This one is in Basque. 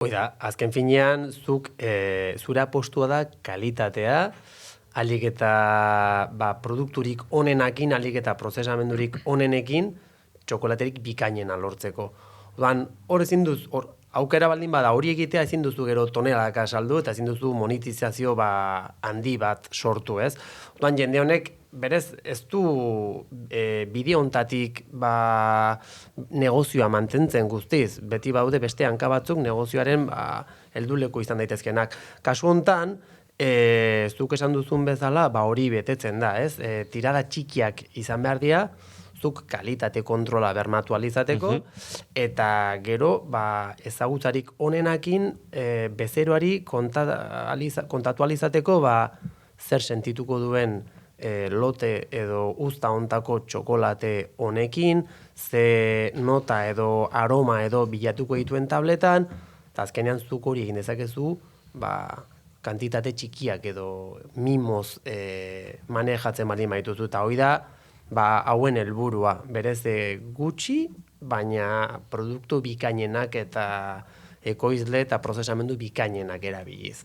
Azken finean, zure apostua da kalitatea, alik eta produkturik onenakin, alik eta prozesamendurik onenekin, txokolaterik bikainena lortzeko. Hor ezin duz, aukera baldin bada hori egitea ezin duzu gero tonelaka saldu eta ezin duzu monetizazio handi bat sortu, ez? Jende honek berez ez du bide hontatik negozioa mantentzen guztiz. Beti baude beste hanka batzuk negozioaren helduleko izan daitezkenak. Kasu hontan, zuk esan duzun bezala, hori betetzen da, ez? Tirada txikiak izan behar dira, zuk kalitate kontrola bermatu alizateko, eta gero ezagutzarik onenakin bezeroari kontatu alizateko zer sentituko duen lote edo uzta ontako txokolate honekin, ze nota edo aroma edo bilatuko dituen tabletan, eta azkenean zuk hori egin dezakezu, kantitate txikiak edo mimoz manejatzen baldin baituzu, eta hori da, hauen helburua, berez gutxi, baina produktu bikainenak eta ekoizle eta prozesamendu bikainenak erabiliz.